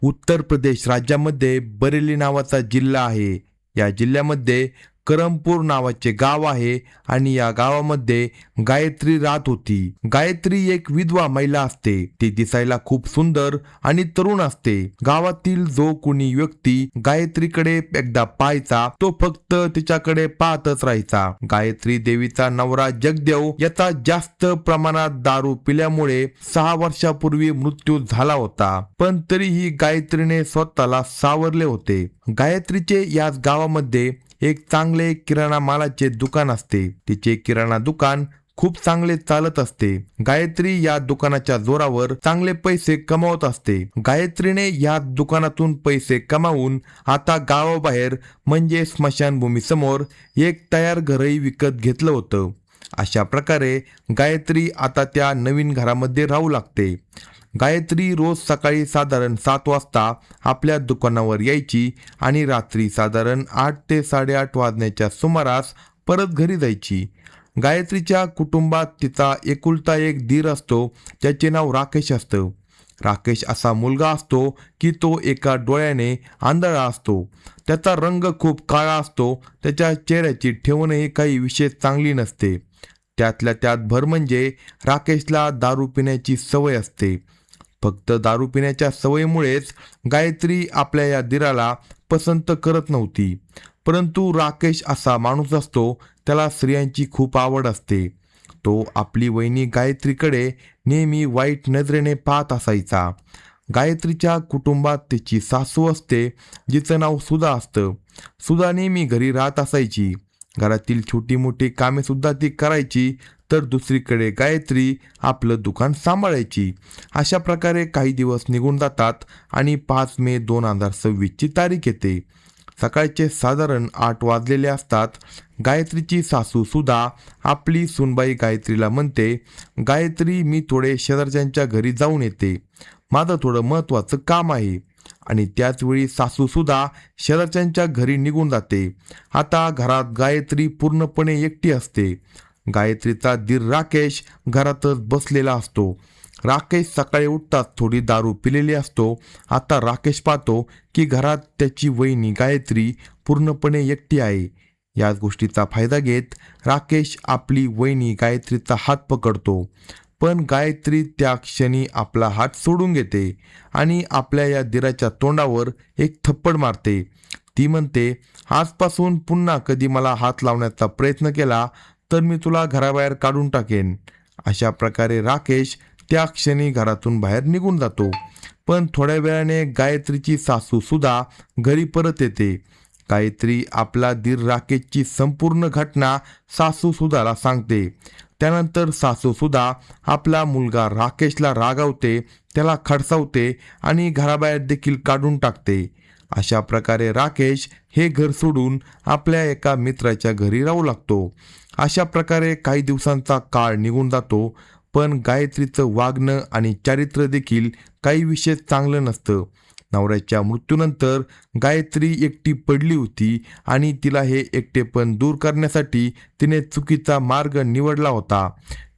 उत्तर प्रदेश राज्यामध्ये बरेली नावाचा जिल्हा आहे. या जिल्ह्यामध्ये करमपूर नावाचे गाव आहे आणि या गावामध्ये गायत्री राहत होती. गायत्री एक विधवा महिला असते. ती दिसायला खूप सुंदर आणि तरुण असते. गावातील जो कोणी व्यक्ती गायत्रीकडे एकदा पाहायचा तो फक्त तिच्याकडे पाहतच राहायचा. गायत्री देवीचा नवरा जगदेव याचा जास्त प्रमाणात दारू पिल्यामुळे 6 वर्षापूर्वी मृत्यू झाला होता. पण तरीही गायत्रीने स्वतःला सावरले होते. गायत्रीचे याच गावामध्ये एक चांगले किराणा मालाचे दुकान असते. तिचे किराणा दुकान खूप चांगले चालत असते. गायत्री या दुकानाच्या जोरावर चांगले पैसे कमावत असते. गायत्रीने या दुकानातून पैसे कमावून आता गावाबाहेर म्हणजे स्मशानभूमी समोर एक तयार घरही विकत घेतलं होतं. अशा प्रकारे गायत्री आता त्या नवीन घरामध्ये राहू लागते. गायत्री रोज सकाळी साधारण 7 वाजता आपल्या दुकानावर यायची आणि रात्री साधारण 8 ते 8:30 वाजण्याच्या सुमारास परत घरी जायची. गायत्रीच्या कुटुंबात तिचा एकुलता एक दीर असतो. त्याचे नाव राकेश असतं. राकेश असा मुलगा असतो की तो एका डोळ्याने आंधळा असतो. त्याचा रंग खूप काळा असतो. त्याच्या चेहऱ्याची ठेवणही काही विशेष चांगली नसते. त्यातल्या त्यात भर म्हणजे राकेशला दारू पिण्याची सवय असते. फक्त दारू पिण्याच्या सवयीमुळेच गायत्री आपल्या या दिराला पसंत करत नव्हती. परंतु राकेश असा माणूस असतो, त्याला स्त्रियांची खूप आवड असते. तो आपली वहिनी गायत्रीकडे नेहमी वाईट नजरेने पाहत असायचा. गायत्रीच्या कुटुंबात तिची सासू असते, जिचं नाव सुधा असतं. सुधा नेहमी घरी राहत असायची. घरातील छोटी मोठी कामे सुद्धा ती करायची, तर दुसरीकडे गायत्री आपलं दुकान सांभाळायची. अशा प्रकारे काही दिवस निघून जातात आणि 5 मे 2026 तारीख येते. सकाळचे साधारण 8 वाजलेले असतात. गायत्रीची सासू सुधा आपली सूनबाई गायत्रीला म्हणते, गायत्री, मी थोडे शेजारच्यांच्या घरी जाऊन येते. माझं थोडं महत्त्वाचं काम आहे. आणि त्याचवेळी सासू सुद्धा शेजारच्यांच्या घरी निघून जाते. आता घरात गायत्री पूर्णपणे एकटी असते. गायत्रीचा दीर राकेश घरातच बसलेला असतो. राकेश सकाळी उठताच थोडी दारू पिलेली असतो. आता राकेश पाहतो की घरात त्याची वहिनी गायत्री पूर्णपणे एकटी आहे. याच गोष्टीचा फायदा घेत राकेश आपली वहिनी गायत्रीचा हात पकडतो. पण गायत्री त्या क्षणी आपला हात सोडून घेते आणि आपल्या या दिराच्या तोंडावर एक थप्पड मारते. ती म्हणते, आजपासून पुन्हा कधी मला हात लावण्याचा प्रयत्न केला तर मी तुला घराबाहेर काढून टाकेन. अशा प्रकारे राकेश त्या क्षणी घरातून बाहेर निघून जातो. पण थोड्या वेळाने गायत्रीची सासू सुद्धा घरी परत येते. गायत्री आपला दीर राकेशची संपूर्ण घटना सासू सुधाला सांगते. त्यानंतर सासू सुद्धा आपला मुलगा राकेशला रागावते, त्याला खडसावते आणि घराबाहेर देखील काढून टाकते. अशा प्रकारे राकेश हे घर सोडून आपल्या एका मित्राच्या घरी राहू लागतो. अशा प्रकारे काही दिवसांचा काळ निघून जातो. पण गायत्रीचं वागणं आणि चारित्र्य देखील काही विशेष चांगलं नसतं. नवऱ्याच्या मृत्यूनंतर गायत्री एकटी पडली होती आणि तिला हे एकटेपण दूर करण्यासाठी तिने चुकीचा मार्ग निवडला होता.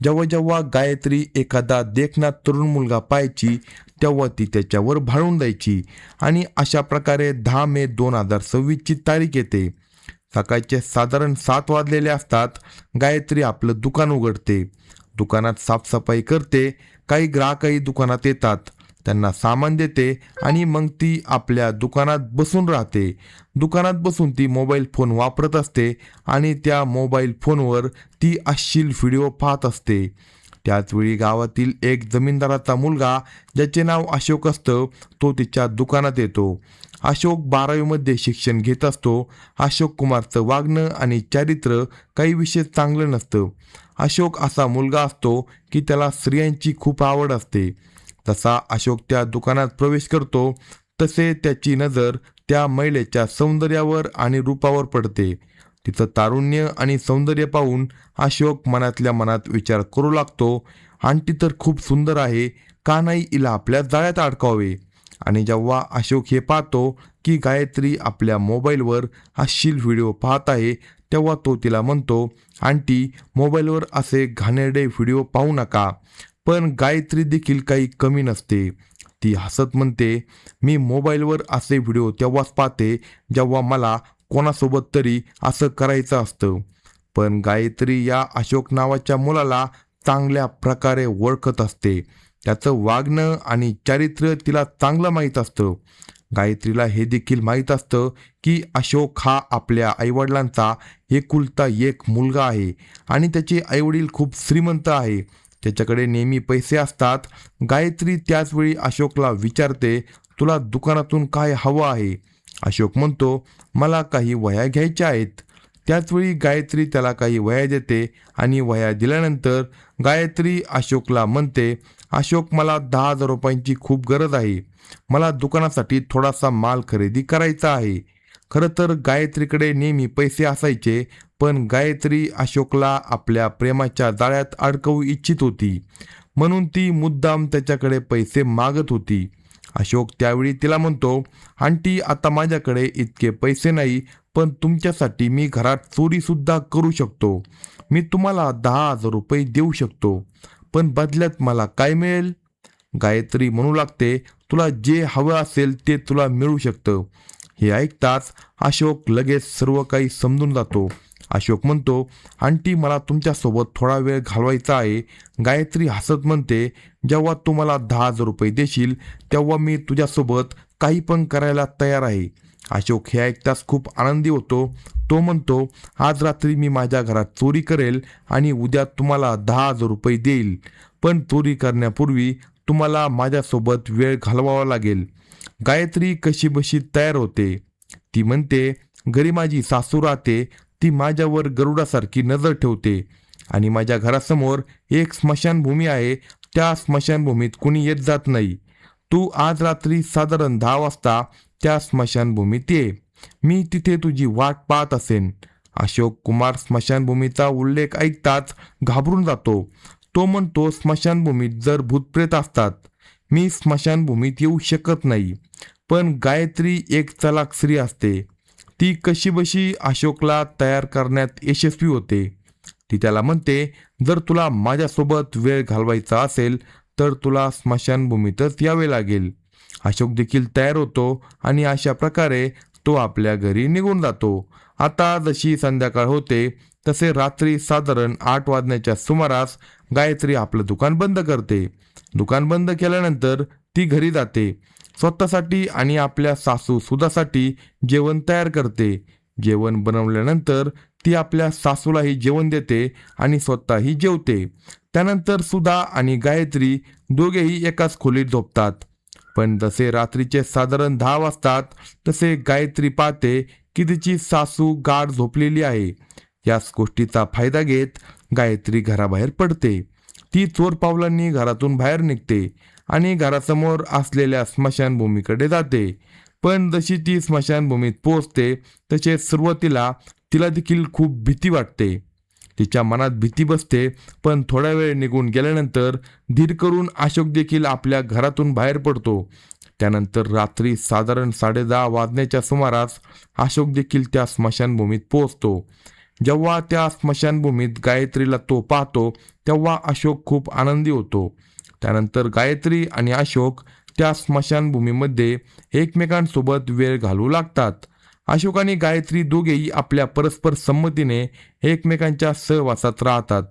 जेव्हा जेव्हा गायत्री एखादा देखणा तरुण मुलगा पाहायची तेव्हा ती त्याच्यावर भाळून जायची. आणि अशा प्रकारे 10 मे 2026 तारीख येते. सकाळचे साधारण 7 वाजलेले असतात. गायत्री आपलं दुकान उघडते. दुकानात साफसफाई करते. काही ग्राहकही दुकानात येतात. त्यांना सामान देते आणि मग ती आपल्या दुकानात बसून राहते. दुकानात बसून ती मोबाईल फोन वापरत असते आणि त्या मोबाईल फोनवर ती अश्लील व्हिडिओ पाहत असते. त्याचवेळी गावातील एक जमीनदाराचा मुलगा, ज्याचे नाव अशोक असतं, तो तिच्या दुकानात येतो. अशोक 12वीमध्ये शिक्षण घेत असतो. अशोक कुमारचं वागणं आणि चारित्र्य काही विशेष चांगलं नसतं. अशोक असा मुलगा असतो की त्याला स्त्रियांची खूप आवड असते. जसा अशोक त्या दुकानात प्रवेश करतो तसे त्याची नजर त्या महिलेच्या सौंदर्यावर आणि रूपावर पडते. तिचं तारुण्य आणि सौंदर्य पाहून अशोक मनातल्या मनात विचार करू लागतो, आंटी तर खूप सुंदर आहे, का नाही हिला आपल्या जाळ्यात अडकावे. आणि जेव्हा अशोक हे पाहतो की गायत्री आपल्या मोबाईलवर अश्लील व्हिडिओ पाहत आहे तेव्हा तो तिला म्हणतो, आंटी, मोबाईलवर असे घाणेरडे व्हिडिओ पाहू नका. पण गायत्री देखील काही कमी नसते. ती हसत म्हणते, मी मोबाईलवर असे व्हिडिओ तेव्हाच पाहते जेव्हा मला कोणासोबत तरी असं करायचं असतं. पण गायत्री या अशोक नावाच्या मुलाला चांगल्या प्रकारे ओळखत असते. त्याचं वागणं आणि चारित्र्य तिला चांगलं माहीत असतं. गायत्रीला हे देखील माहीत असतं की अशोक हा आपल्या आईवडिलांचा एकुलता एक मुलगा आहे आणि त्याचे आईवडील खूप श्रीमंत आहे. त्याच्याकडे नेहमी पैसे असतात. गायत्री त्याचवेळी अशोकला विचारते, तुला दुकानातून काय हवं आहे? अशोक म्हणतो, मला काही वह्या घ्यायच्या आहेत. त्याचवेळी गायत्री त्याला काही वह्या देते आणि वह्या दिल्यानंतर गायत्री अशोकला म्हणते, अशोक मला 10,000 रुपयांची खूप गरज आहे. मला दुकानासाठी थोडासा माल खरेदी करायचा आहे. खरं तर गायत्रीकडे नेहमी पैसे असायचे, पण गायत्री अशोकला आपल्या प्रेमाच्या जाळ्यात अडकवू इच्छित होती, म्हणून ती मुद्दाम त्याच्याकडे पैसे मागत होती. अशोक त्यावेळी तिला म्हणतो, आंटी आता माझ्याकडे इतके पैसे नाही, पण तुमच्यासाठी मी घरात चोरीसुद्धा करू शकतो. मी तुम्हाला 10,000 रुपये देऊ शकतो, पण बदल्यात मला काय मिळेल? गायत्री म्हणू लागते, तुला जे हवं असेल ते तुला मिळू शकतं. हे ऐकताच अशोक लगेच सर्व काही समजून जातो. अशोक म्हणतो, आंटी मला तुमच्यासोबत थोडा वेळ घालवायचा आहे. गायत्री हसत म्हणते, जेव्हा तू मला 10,000 रुपये देशील तेव्हा मी तुझ्यासोबत काही पण करायला तयार आहे. अशोक हे ऐकताच खूप आनंदी होतो. तो म्हणतो, आज रात्री मी माझ्या घरात चोरी करेल आणि उद्या तुम्हाला 10,000 रुपये देईल, पण चोरी करण्यापूर्वी तुम्हाला माझ्यासोबत वेळ घालवावा लागेल. गायत्री कशीबशी तयार होते. ती म्हणते, घरी माझी सासू राहते. ती माझ्यावर गरुडासारखी नजर ठेवते आणि माझ्या घरासमोर एक स्मशानभूमी आहे. त्या स्मशानभूमीत कुणी येत जात नाही. तू आज रात्री साधारण 10 वाजता त्या स्मशानभूमीत ये. मी तिथे तुझी वाट पाहत असेन. अशोक कुमार स्मशानभूमीचा उल्लेख ऐकताच घाबरून जातो. तो म्हणतो, स्मशानभूमीत जर भूतप्रेत असतात, मी स्मशानभूमीत येऊ शकत नाही. पण गायत्री एक चलाक स्त्री असते. ती कशीबशी अशोकला तयार करण्यात यशस्वी होते. ती त्याला म्हणते, जर तुला माझ्यासोबत वेळ घालवायचा असेल तर तुला स्मशानभूमीतच यावे लागेल. अशोक देखील तयार होतो आणि अशा प्रकारे तो आपल्या घरी निघून जातो. आता जशी संध्याकाळ होते तसे रात्री साधारण 8 वाजण्याच्या सुमारास गायत्री आपलं दुकान बंद करते. दुकान बंद केल्यानंतर ती घरी जाते. स्वतःसाठी आणि आपल्या सासू सुधासाठी जेवण तयार करते. जेवण बनवल्यानंतर ती आपल्या सासूलाही जेवण देते आणि स्वतःही जेवते. त्यानंतर सुधा आणि गायत्री दोघेही एकाच खोलीत झोपतात. पण जसे रात्रीचे साधारण 10 वाजतात तसे गायत्री पाहते की तिची सासू गाढ झोपलेली आहे. याच गोष्टीचा फायदा घेत गायत्री घराबाहेर पडते. ती चोर पावलांनी घरातून बाहेर निघते आणि घरासमोर असलेल्या स्मशानभूमीकडे जाते. पण जशी ती स्मशानभूमीत पोहोचते तसे सुरुवातीला तिला देखील खूप भीती वाटते. तिच्या मनात भीती बसते, पण थोडा वेळ निघून गेल्यानंतर धीर करून अशोक देखील आपल्या घरातून बाहेर पडतो. त्यानंतर रात्री साधारण 10:30 वाजण्याच्या सुमारास अशोक देखील त्या स्मशानभूमीत पोहोचतो. जेव्हा त्या स्मशानभूमीत गायत्रीला तो पाहतो तेव्हा अशोक खूप आनंदी होतो. त्यानंतर गायत्री आणि अशोक त्या स्मशानभूमीमध्ये एकमेकांसोबत वेळ घालवू लागतात. अशोक आणि गायत्री दोघेही आपल्या परस्पर संमतीने एकमेकांच्या सहवासात राहतात.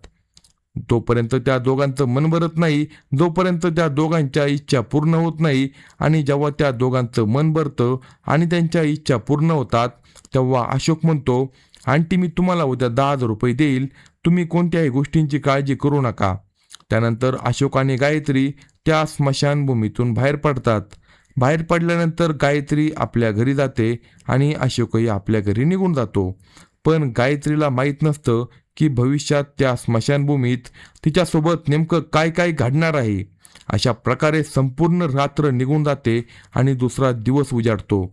तोपर्यंत त्या दोघांचं मन भरत नाही, जोपर्यंत त्या दोघांच्या इच्छा पूर्ण होत नाही. आणि जेव्हा त्या दोघांचं मन भरतं आणि त्यांच्या इच्छा पूर्ण होतात तेव्हा अशोक म्हणतो, आंटी मी तुम्हाला उद्या 10,000 रुपये देईल. तुम्ही कोणत्याही गोष्टींची काळजी करू नका. त्यानंतर अशोक आणि गायत्री त्या स्मशानभूमीतून बाहेर पडतात. बाहेर पडल्यानंतर गायत्री आपल्या घरी जाते आणि अशोकही आपल्या घरी निघून जातो. पण गायत्रीला माहीत नसतं की भविष्यात त्या स्मशानभूमीत तिच्यासोबत नेमकं काय काय घडणार आहे. अशा प्रकारे संपूर्ण रात्र निघून जाते आणि दुसरा दिवस उजाडतो.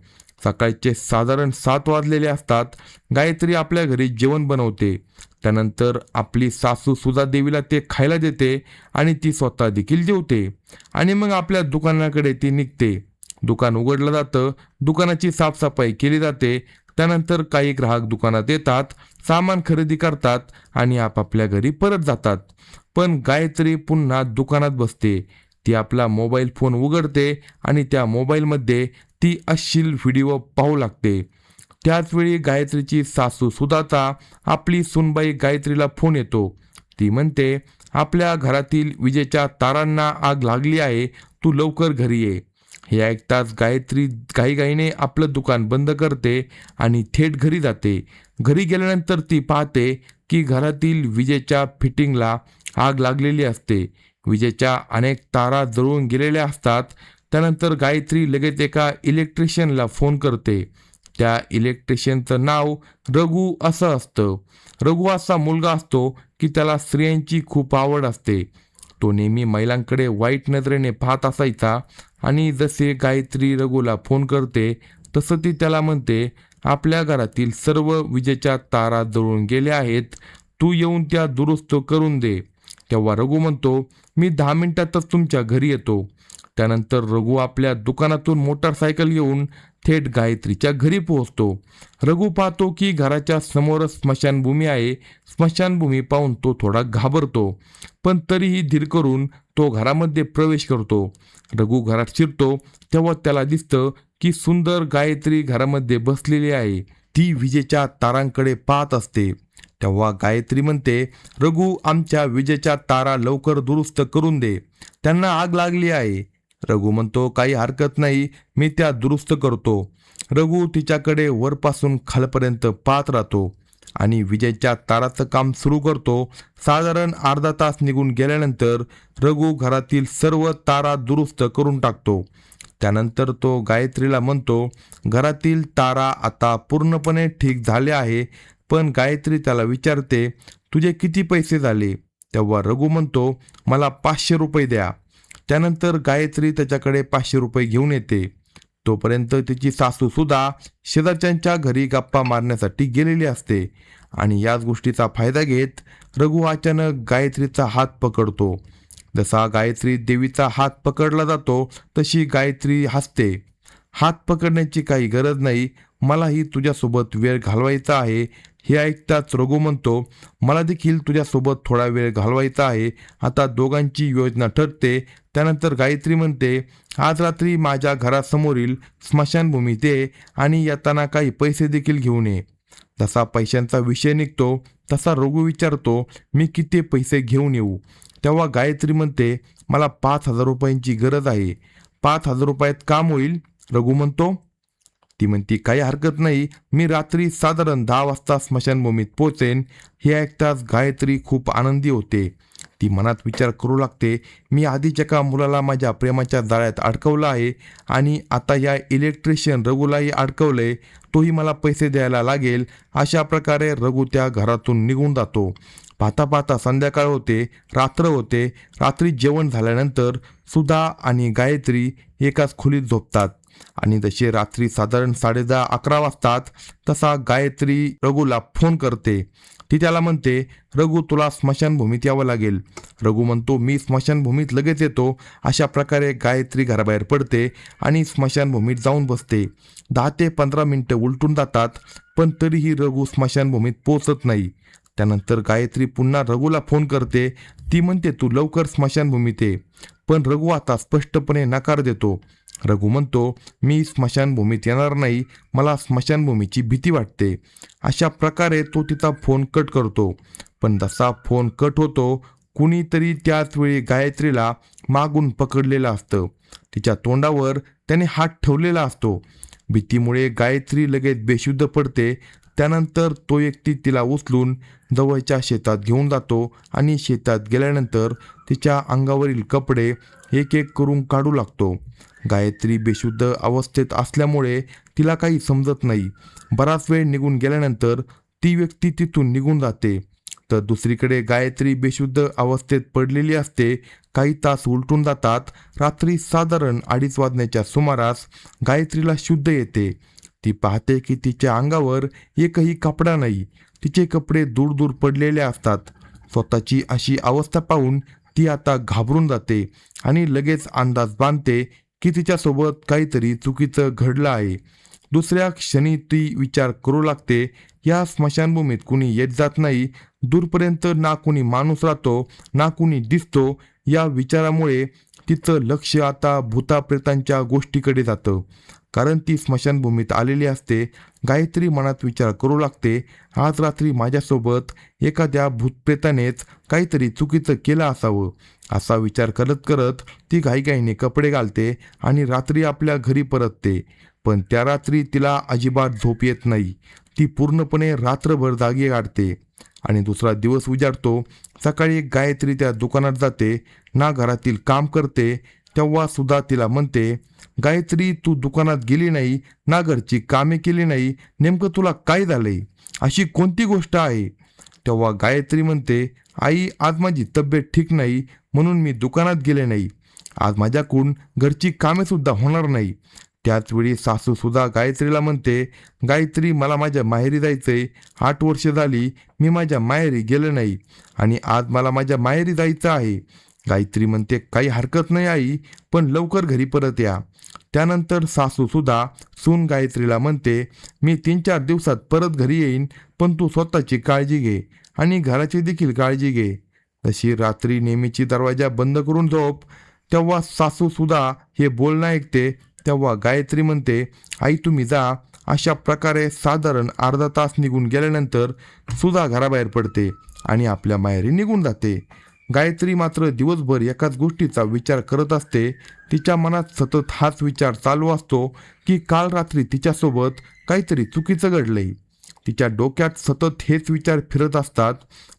सकाळचे साधारण 7 वाजलेले असतात. गायत्री आपल्या घरी जेवण बनवते. त्यानंतर आपली सासू सुधा देवीला ते खायला देते आणि ती स्वतः देखील जेवते आणि मग आपल्या दुकानाकडे ती निघते. दुकान उघडलं जातं. दुकानाची साफसफाई केली जाते. त्यानंतर काही ग्राहक दुकानात येतात, सामान खरेदी करतात आणि आपापल्या घरी परत जातात. पण गायत्री पुन्हा दुकानात बसते. ती आपला मोबाईल फोन उघडते आणि त्या मोबाईलमध्ये ती अश्लील व्हिडिओ पाहू लागते. त्याचवेळी गायत्रीची सासू सुधाता आपली सूनबाई गायत्रीला फोन येतो. ती म्हणते, आपल्या घरातील विजेच्या तारांना आग लागली आहे, तू लवकर घरी ये. हे ऐकताच गायत्री घाईघाईने आपलं दुकान बंद करते आणि थेट घरी जाते. घरी गेल्यानंतर ती पाहते की घरातील विजेच्या फिटिंगला आग लागलेली असते. विजेच्या अनेक तारा जळून गेलेल्या असतात. त्यानंतर गायत्री लगेच एका इलेक्ट्रिशियनला फोन करते. त्या इलेक्ट्रिशियनचं नाव रघु असं असतं. रघु असा मुलगा असतो की त्याला स्त्रियांची खूप आवड असते. तो नेहमी महिलांकडे वाईट नजरेने पाहत असायचा आणि जसे गायत्री रघुला फोन करते तसं ती त्याला म्हणते, आपल्या घरातील सर्व विजेच्या तारा जळून गेल्या आहेत, तू येऊन त्या दुरुस्त करून दे. तेव्हा रघु म्हणतो, मी 10 मिनिटातच तुमच्या घरी येतो. त्यानंतर रघु आपल्या दुकानातून मोटारसायकल घेऊन थेट गायत्रीच्या घरी पोहोचतो. रघु पाहतो की घराच्या समोरच स्मशानभूमी आहे. स्मशानभूमी पाहून तो थोडा घाबरतो, पण तरीही धीर करून तो घरामध्ये प्रवेश करतो. रघु घरात शिरतो तेव्हा त्याला दिसतं की सुंदर गायत्री घरामध्ये बसलेली आहे. ती विजेच्या तारांकडे पाहत असते. तेव्हा गायत्री म्हणते, रघु, आमच्या विजेच्या तारा लवकर दुरुस्त करून दे, त्यांना आग लागली आहे. रघु म्हणतो, काही हरकत नाही, मी त्या दुरुस्त करतो. रघु तिच्याकडे वरपासून खालपर्यंत पाहत राहतो आणि विजेच्या ताराचं काम सुरू करतो. साधारण अर्धा तास निघून गेल्यानंतर रघु घरातील सर्व तारा दुरुस्त करून टाकतो. त्यानंतर तो गायत्रीला म्हणतो, घरातील तारा आता पूर्णपणे ठीक झाले आहे. पण गायत्री त्याला विचारते, तुझे किती पैसे झाले? तेव्हा रघु म्हणतो, मला 500 रुपये द्या. त्यानंतर गायत्री त्याच्याकडे 500 रुपये घेऊन येते. तोपर्यंत तिची सासू सुद्धा शेजारच्यांच्या घरी गप्पा मारण्यासाठी गेलेली असते आणि याच गोष्टीचा फायदा घेत रघु अचानक गायत्रीचा हात पकडतो. जसा गायत्री देवीचा हात पकडला जातो तशी गायत्री हसते. हात पकडण्याची काही गरज नाही, मलाही तुझ्यासोबत वेळ घालवायचा आहे. हे ऐकताच रघु म्हणतो, मला देखील तुझ्यासोबत थोडा वेळ घालवायचा आहे. आता दोघांची योजना ठरते. त्यानंतर गायत्री म्हणते, आज रात्री माझ्या घरासमोरील स्मशानभूमीत ये आणि येताना काही पैसे देखील घेऊन ये. जसा पैशांचा विषय निघतो तसा रघु विचारतो, मी किती पैसे घेऊन येऊ? तेव्हा गायत्री म्हणते, मला 5,000 रुपयांची गरज आहे. 5,000 रुपयात काम होईल? रघु म्हणतो. ती म्हणती, काही हरकत नाही, मी रात्री साधारण 10 वाजता स्मशानभूमीत पोहोचेन. हे ऐकताच गायत्री खूप आनंदी होते. ती मनात विचार करू लागते, मी आधीच एका मुलाला माझ्या प्रेमाच्या जाळ्यात अडकवलं आहे आणि आता या इलेक्ट्रिशियन रघुलाही अडकवलंय, तोही मला पैसे द्यायला लागेल. अशा प्रकारे रघु त्या घरातून निघून जातो. पाहता पाहता संध्याकाळ होते, रात्र होते. रात्री जेवण झाल्यानंतर सुधा आणि गायत्री एकाच खोलीत झोपतात आणि जसे रात्री साधारण 10:30-11 वाजतात तसा गायत्री रघुला फोन करते. ती त्याला म्हणते, रघु, तुला स्मशानभूमीत यावं लागेल. रघु म्हणतो, मी स्मशानभूमीत लगेच येतो. अशा प्रकारे गायत्री घराबाहेर पडते आणि स्मशानभूमीत जाऊन बसते. 10 ते 15 मिनिटं उलटून जातात, पण तरीही रघु स्मशानभूमीत पोहोचत नाही. त्यानंतर गायत्री पुन्हा रघुला फोन करते. ती म्हणते, तू लवकर स्मशानभूमीत ये. पण रघु आता स्पष्टपणे नकार देतो. रघु म्हणतो, मी स्मशानभूमीत येणार नाही, मला स्मशानभूमीची भीती वाटते. अशा प्रकारे तो तिचा फोन कट करतो. पण जसा फोन कट होतो, कुणीतरी त्याच वेळी गायत्रीला मागून पकडलेलं असतं. तिच्या तोंडावर त्याने हात ठेवलेला असतो. भीतीमुळे गायत्री लगेच बेशुद्ध पडते. त्यानंतर तो व्यक्ती तिला उचलून जवळच्या शेतात घेऊन जातो आणि शेतात गेल्यानंतर तिच्या अंगावरील कपडे एक एक करून काढू लागतो. गायत्री बेशुद्ध अवस्थेत असल्यामुळे तिला काही समजत नाही. बराच वेळ निघून गेल्यानंतर ती व्यक्ती तिथून निघून जाते. तर दुसरीकडे गायत्री बेशुद्ध अवस्थेत पडलेली असते. काही तास उलटून जातात. रात्री साधारण 2:30 वाजण्याच्या सुमारास गायत्रीला शुद्ध येते. ती पाहते की तिच्या अंगावर एकही कपडा नाही. तिचे कपडे दूर दूर पडलेले असतात. स्वतःची अशी अवस्था पाहून ती आता घाबरून जाते आणि लगेच अंदाज बांधते की तिच्यासोबत काहीतरी चुकीचं घडलं आहे. दुसऱ्या क्षणी ती विचार करू लागते, या स्मशानभूमीत कुणी येत जात नाही. दूरपर्यंत ना कुणी माणूस राहतो ना कुणी दिसतो. या विचारामुळे तिचं लक्ष आता भूताप्रेतांच्या गोष्टीकडे जातं, कारण ती स्मशानभूमीत आलेली असते. गायत्री मनात विचार करू लागते, आज रात्री माझ्यासोबत एखाद्या भूतप्रेतानेच काहीतरी चुकीचं केलं असावं. असा विचार करत करत ती घाईघाईने कपडे घालते आणि रात्री आपल्या घरी परतते. पण त्या रात्री तिला अजिबात झोप येत नाही. ती पूर्णपणे रात्रभर जागी काढते आणि दुसरा दिवस उजाडतो. सकाळी गायत्री त्या दुकानात जाते ना घरातील काम करते. तेव्हा सुद्धा तिला म्हणते, गायत्री, तू दुकानात गेली नाही ना घरची कामे केली नाही, नेमकं तुला काय झालंय? अशी कोणती गोष्ट आहे? तेव्हा गायत्री म्हणते, आई, आज माझी तब्येत ठीक नाही म्हणून मी दुकानात गेले नाही. आज माझ्याकडून घरची कामे सुद्धा होणार नाही. त्याचवेळी सासू सुद्धा गायत्रीला म्हणते, गायत्री, मला माझ्या माहेरी जायचंय. 8 वर्ष झाली मी माझ्या माहेरी गेले नाही आणि आज मला माझ्या माहेरी जायचं आहे. गायत्री म्हणते, काही हरकत नाही आई, पण लवकर घरी परत या. त्यानंतर सासू सुद्धा सून गायत्रीला म्हणते, मी 3-4 दिवसात परत घरी येईन, पण तू स्वतःची काळजी घे आणि घराची देखील काळजी घे. तशी रात्री नेहमीची दरवाजा बंद करून झोप. तेव्हा सासू सुद्धा हे बोलणं ऐकते. तेव्हा गायत्री म्हणते, आई, तुम्ही जा. अशा प्रकारे साधारण अर्धा तास निघून गेल्यानंतर सुद्धा घराबाहेर पडते आणि आपल्या माहेरी निघून जाते. गायत्री मात्र दिवसभर एकाच गोष्टीचा विचार करत असते. तिच्या मनात सतत हाच विचार चालू असतो की काल रात्री तिच्यासोबत काहीतरी चुकीचं घडलंय. तिच्या डोक्यात सतत हेच विचार फिरत असतात.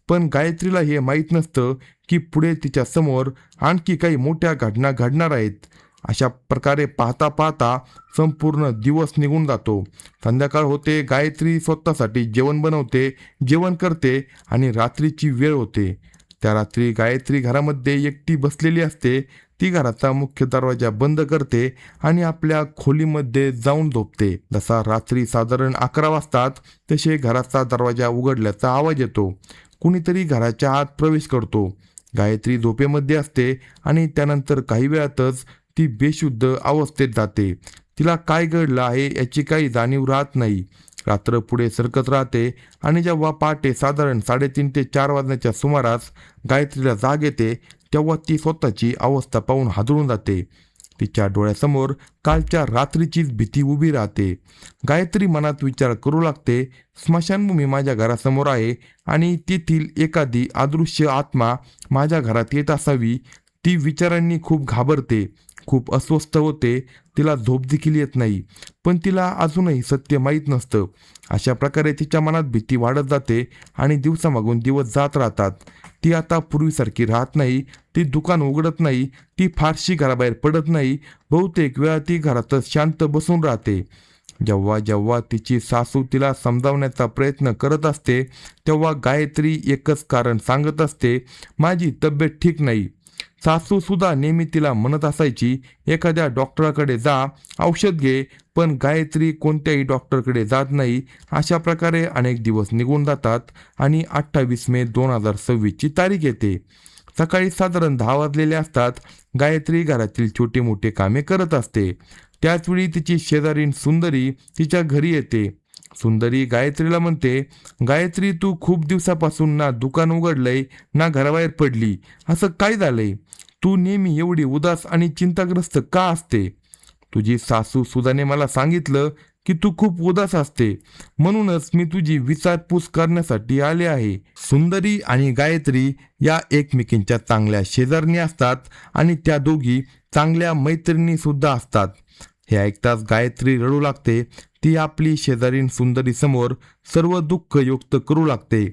पण गायत्रीला हे माहीत नसतं की पुढे तिच्या समोर आणखी काही मोठ्या घटना घडणार आहेत. अशा प्रकारे पाहता पाहता संपूर्ण दिवस निघून जातो. संध्याकाळ होते. गायत्री स्वतःसाठी जेवण बनवते, जेवण करते आणि रात्रीची वेळ होते. त्या रात्री गायत्री घरामध्ये एकटी बसलेली असते. ती घराचा मुख्य दरवाजा बंद करते आणि आपल्या खोलीमध्ये जाऊन झोपते. जसा रात्री साधारण 11 वाजतात तसे घराचा दरवाजा उघडल्याचा आवाज येतो. कुणीतरी घराच्या आत प्रवेश करतो. गायत्री झोपेमध्ये असते आणि त्यानंतर काही वेळातच ती बेशुद्ध अवस्थेत जाते. तिला काय घडलं आहे याची काही जाणीव राहत नाही. रात्र पुढे सरकत राहते आणि जेव्हा पहाटे साधारण 3:30 ते 4 वाजण्याच्या सुमारास गायत्रीला जाग येते, तेव्हा ती स्वतःची अवस्था पाहून हादरून जाते. तिच्या डोळ्यासमोर कालच्या रात्रीचीच भीती उभी राहते. गायत्री मनात विचार करू लागते, स्मशानभूमी माझ्या घरासमोर आहे आणि तेथील एखादी अदृश्य आत्मा माझ्या घरात येत असावी. ती विचारांनी खूप घाबरते, खूप अस्वस्थ होते. तिला झोप देखील येत नाही, पण तिला अजूनही सत्य माहीत नसतं. अशा प्रकारे तिच्या मनात भीती वाढत जाते आणि दिवसामागून दिवस जात राहतात. ती आता पूर्वीसारखी राहत नाही. ती दुकान उघडत नाही. ती फारशी घराबाहेर पडत नाही. बहुतेक वेळा ती घरातच शांत बसून राहते. जेव्हा जेव्हा तिची सासू तिला समजावण्याचा प्रयत्न करत असते, तेव्हा गायत्री एकच कारण सांगत असते, माझी तब्येत ठीक नाही. सासू सुद्धा नेहमी तिला म्हणत असायची, एखाद्या डॉक्टराकडे जा, औषध घे, पण गायत्री कोणत्याही डॉक्टरकडे जात नाही. अशा प्रकारे अनेक दिवस निघून जातात आणि 28 मे 2026ची तारीख येते. सकाळी साधारण 10 वाजलेले असतात. गायत्री घरातील छोटी मोठी कामे करत असते. त्याचवेळी तिची शेजारीण सुंदरी तिच्या घरी येते. सुंदरी गायत्रीला म्हणते, गायत्री, तू खूप दिवसापासून ना दुकान उघडलंय ना घराबाहेर पडली. असं काय झालंय? तू नेहमी एवढी उदास आणि चिंताग्रस्त का असते? तुझी सासू सुधाने मला सांगितलं की तू खूप उदास असते, म्हणूनच मी तुझी विचारपूस करण्यासाठी आले आहे. सुंदरी आणि गायत्री या एकमेकींच्या चांगल्या शेजारणी असतात आणि त्या दोघी चांगल्या मैत्रिणी सुद्धा असतात. हे ऐकताच गायत्री रडू लागते. ती आपली शेजारीण सुंदरी समोर सर्व दुःख व्यक्त करू लागते.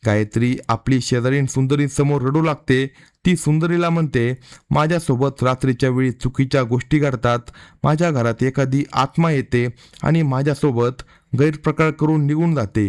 गायत्री आपली शेजारीण सुंदरी समोर रडू लागते. ती सुंदरीला म्हणते, माझ्यासोबत रात्रीच्या वेळी चुकीच्या गोष्टी घडतात. माझ्या घरात एखादी आत्मा येते आणि माझ्यासोबत गैरप्रकार करून निघून जाते.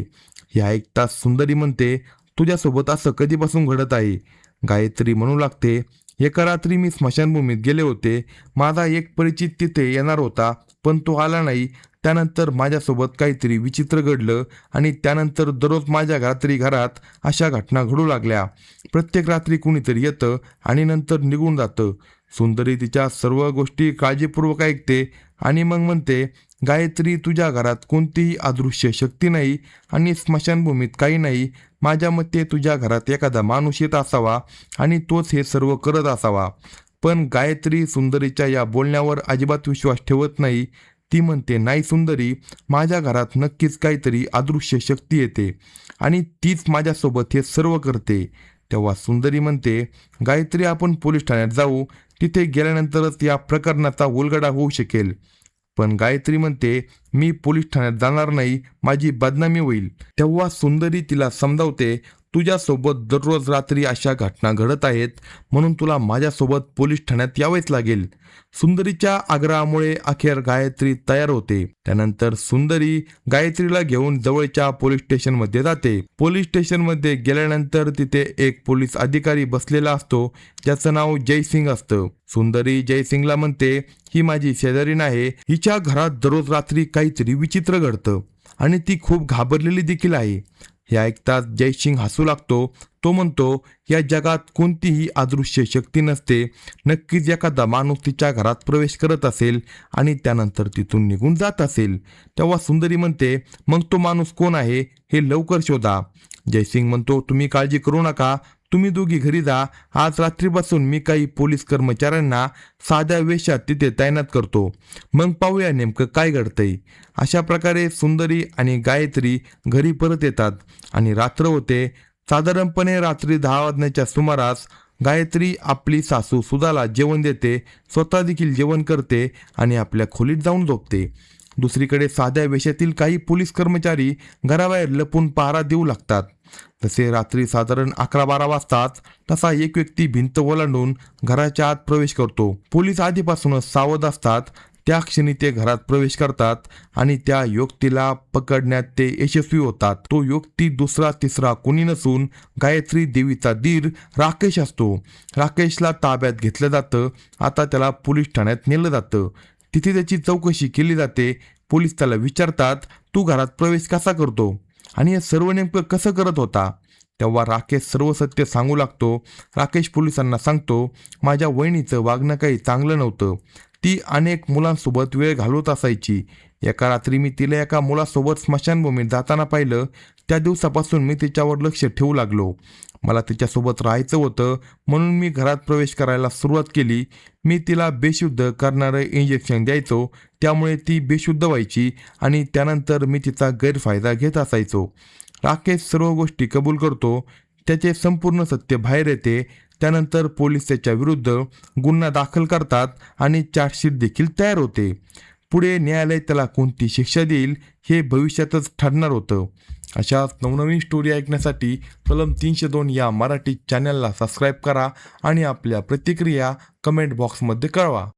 हे ऐकताच सुंदरी म्हणते, तुझ्यासोबत असं कधीपासून घडत आहे? गायत्री म्हणू लागते, एका रात्री मी स्मशानभूमीत गेले होते. माझा एक परिचित तिथे येणार होता, पण तो आला नाही. त्यानंतर माझ्यासोबत काहीतरी विचित्र घडलं आणि त्यानंतर दररोज माझ्या घरात अशा घटना घडू लागल्या. प्रत्येक रात्री कुणीतरी येतं आणि नंतर निघून जातं. सुंदरी तिच्या सर्व गोष्टी काळजीपूर्वक ऐकते आणि मग म्हणते, गायत्री, तुझ्या घरात कोणतीही अदृश्य शक्ती नाही आणि स्मशानभूमीत काही नाही. माझ्या मते तुझ्या घरात एखादा माणूस येत असावा आणि तोच हे सर्व करत असावा. पण गायत्री सुंदरीच्या या बोलण्यावर अजिबात विश्वास ठेवत नाही. ती म्हणते, नाही सुंदरी, माझ्या घरात नक्कीच काहीतरी अदृश्य शक्ती येते आणि तीच माझ्यासोबत हे सर्व करते. तेव्हा सुंदरी म्हणते, गायत्री, आपण पोलीस ठाण्यात जाऊ. तिथे गेल्यानंतरच या प्रकरणाचा उलगडा होऊ शकेल. पण गायत्री म्हणते, मी पोलीस ठाण्यात जाणार नाही, माझी बदनामी होईल. तेव्हा सुंदरी तिला समजावते, तुझ्यासोबत दररोज रात्री अशा घटना घडत आहेत, म्हणून तुला माझ्यासोबत पोलीस ठाण्यात यावेच लागेल. सुंदरीच्या आग्रहामुळे अखेर गायत्री तयार होते. त्यानंतर सुंदरी गायत्रीला घेऊन जवळच्या पोलीस स्टेशनमध्ये जाते. पोलीस स्टेशनमध्ये गेल्यानंतर तिथे एक पोलीस अधिकारी बसलेला असतो, ज्याचं नाव जयसिंग असतं. सुंदरी जयसिंगला म्हणते, ही माझी शेजारीण आहे, हिच्या घरात दररोज रात्री काहीतरी विचित्र घडतं आणि ती खूप घाबरलेली देखील आहे. हे ऐकताच जयसिंग हसू लागतो. तो म्हणतो, या जगात कोणतीही अदृश्य शक्ती नसते. नक्कीच एखादा माणूस तिच्या घरात प्रवेश करत असेल आणि त्यानंतर तिथून निघून जात असेल. तेव्हा सुंदरी म्हणते, मग तो माणूस कोण आहे हे लवकर शोधा. जयसिंग म्हणतो, तुम्ही काळजी करू नका, तुम्ही दोघी घरी जा. आज रात्रीपासून मी काही पोलीस कर्मचाऱ्यांना साध्या वेशात तिथे तैनात करतो, मग पाहूया नेमकं काय घडतंय. अशा प्रकारे सुंदरी आणि गायत्री घरी परत येतात आणि रात्र होते. साधारणपणे रात्री 10 वाजण्याच्या सुमारास गायत्री आपली सासू सुधाला जेवण देते, स्वतः देखील जेवण करते आणि आपल्या खोलीत जाऊन झोपते. दुसरीकडे साध्या वेशातील काही पोलीस कर्मचारी घराबाहेर लपून पहारा देऊ लागतात. तसे रात्री साधारण 11-12 वाजतात तसा एक व्यक्ती भिंत ओलांडून घराच्या आत प्रवेश करतो. पोलीस आधीपासूनच सावध असतात. त्या क्षणी ते घरात प्रवेश करतात आणि त्या व्यक्तीला पकडण्यात ते यशस्वी होतात. तो व्यक्ती दुसरा तिसरा कोणी नसून गायत्री देवीचा दीर राकेश असतो. राकेशला ताब्यात घेतलं जातं. आता त्याला पोलीस ठाण्यात नेलं जातं. तिथे त्याची चौकशी केली जाते. पोलीस त्याला विचारतात, तू घरात प्रवेश कसा करतो आणि हे सर्व नेमकं कसं करत होता. तेव्हा राकेश सर्व सत्य सांगू लागतो. राकेश पोलिसांना सांगतो, माझ्या वहिनीचं वागणं काही चांगलं नव्हतं. ती अनेक मुलांसोबत वेळ घालवत असायची. एका रात्री मी तिला एका मुलासोबत स्मशानभूमीत जाताना पाहिलं. त्या दिवसापासून मी तिच्यावर लक्ष ठेवू लागलो. मला तिच्यासोबत राहायचं होतं, म्हणून मी घरात प्रवेश करायला सुरुवात केली. मी तिला बेशुद्ध करणारं इंजेक्शन द्यायचो, त्यामुळे ती बेशुद्ध व्हायची आणि त्यानंतर मी तिचा गैरफायदा घेत असायचो. राकेश सर्व गोष्टी कबूल करतो. त्याचे संपूर्ण सत्य बाहेर येते. त्यानंतर पोलीस त्याच्या विरुद्ध गुन्हा दाखल करतात आणि चार्जशीट देखील तयार होते. पुढे न्यायालय त्याला कोणती शिक्षा देईल हे भविष्यातच ठरणार होतं. अशाच नवनवीन स्टोरी ऐकण्यासाठी कलम 302 या मराठी चॅनलला सबस्क्राईब करा आणि आपल्या प्रतिक्रिया कमेंट बॉक्समध्ये कळवा.